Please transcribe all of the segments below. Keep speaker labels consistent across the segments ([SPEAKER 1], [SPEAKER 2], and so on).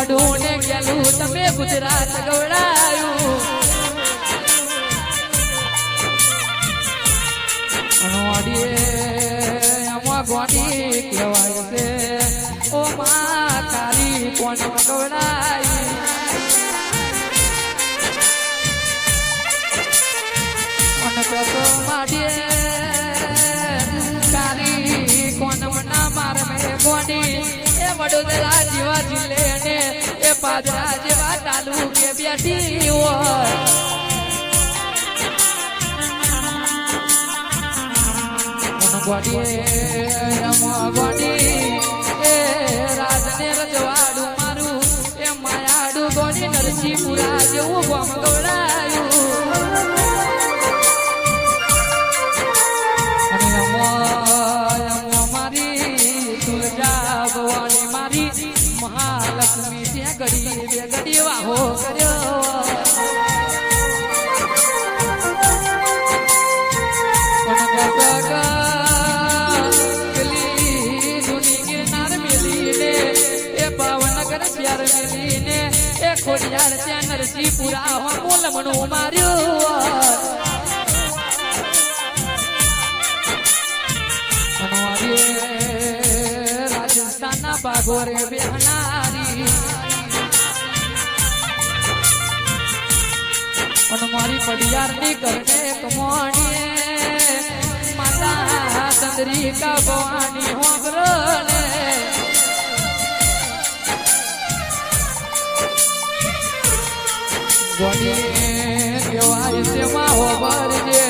[SPEAKER 1] મોડું ને ગેલું તમે ગુજરાત ગવડાયું ગોડી કહેવાય છે ઓ માં કાલી કોણ ગવડાઈ અને તો માડીએ કાલી કોણ મના માર મે ગોડી એ વડોદરા જેવા જિલ્લે અને એ પાદરા જેવા તાલુકે બેઠી હોય ગોડી એ રાજને રજવાડું મારું એ માયાડું ગોડી નરસિંહપુરા જેવું ગોમ ગવડાયું અને મારી તુલજા ભવાની મારી મહાલક્ષ્મી ત્યાં ઘડી બે ઘડી વાહો કર્યો ખોડિયાર ત્યાં નરસિંહપુરા હો બોલમણું માર્યું રાજસ્થાનના બાગોરે બેહનારી અને મારી પડિયારની કરને કમોણીએ માતા ચંદ્રિકા ભવાની હોગરો ને ગોડી કહેવાય છે માહો ભરજે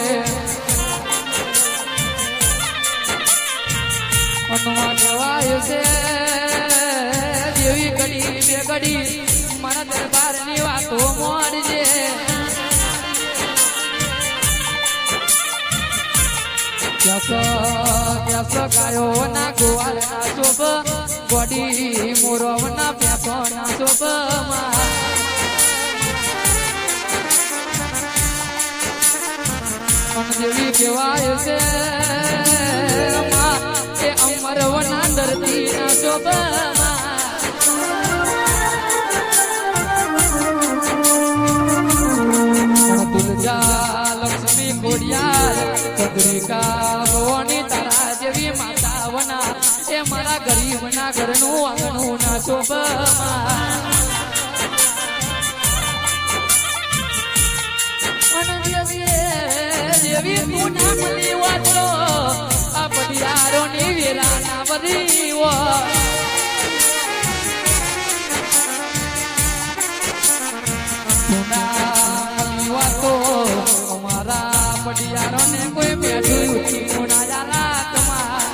[SPEAKER 1] મનવા કહેવાય છે જેવી ઘડી બે ઘડી મારા દરબારની વાતો મોડજે ક્યાસ ગાયો ના ગોવાલ ના શોભ ગોડી મોરવ ના પેસો ના શોભમાં જેવી કહેવાય છે એ અમરવના ધરતી ના શોભામાં તુલજા લક્ષ્મી ખોડિયાર ચંદ્રિકા ભવાની તારા જેવી માતાવના એ મારા ગરીબના ઘરનું આંગણું ના શોભામાં જેવી તું ના મળી વાતો આ પડિયારો ની વેરા ના બધી વાતો અમારા પડિયારો ને કોઈ બેઠું ના જાલા તમારે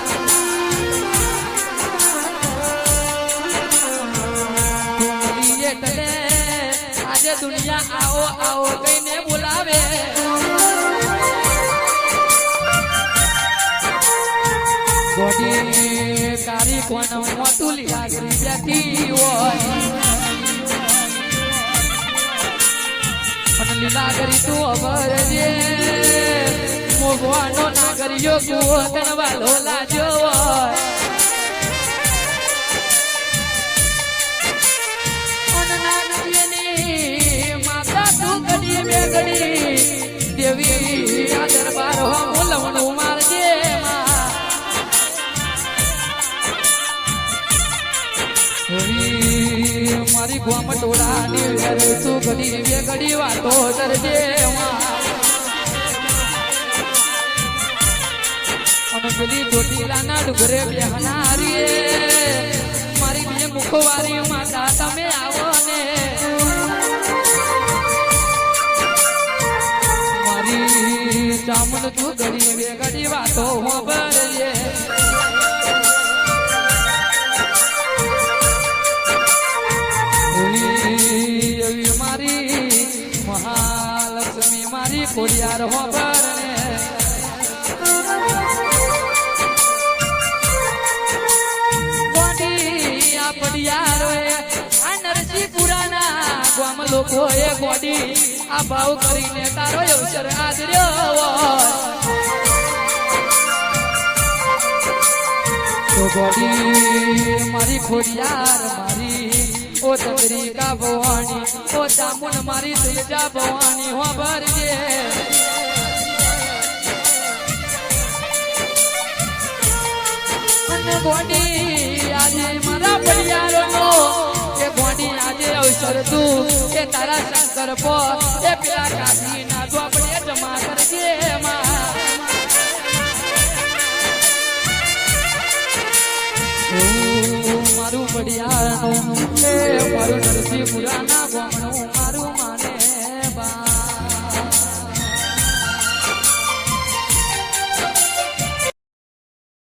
[SPEAKER 1] આજે દુનિયા આવો આવો કઈને બોલાવે ગોડી કારી કોણ મોટું લીલાગરી બેઠી હોય અને લીલાગરી તું અભરજે મોગવાનો નાગરિયો કુવો તણવાલો લાજો હોય અને નાગરિયની માતા તું ઘડી બે ઘડી દેવી આ દરબાર હો બોલવણું મારજે મારી ગોમ ટોળાની વેર તું ઘડી બે ઘડી વાતો કરજે અને પેલી ચોટીલાના ડુગરે બેહનારી મારી બે મુખવારી માતા તમે આવો ને મારી ચામુન તું ઘડી બે ઘડી વાતો હોબરજે મહાલક્ષ્મી મારી ખોડિયાર હોબર ગોડી આ પડિયારો આ નરસિંહપુરાના ગામ લોકોએ ગોડી આ ભાવ કરીને તારો અવસર આદર્યો તો ગોડી મારી ખોડિયાર મારી ઓ ચંદ્રિકા ભવાની ઓ ચામુન મારી તુલજા ભવાની હો ભરજે અને ગોડી આજે મારા પડિયારો એ ગોડી આજે અવસર તું એ તારા શંકર પો એ પેલા કાશી ના આપણે જમા કરજે મારું પડિયારનું એ મારું નરસિંહપુરાના ગામનું મારું માન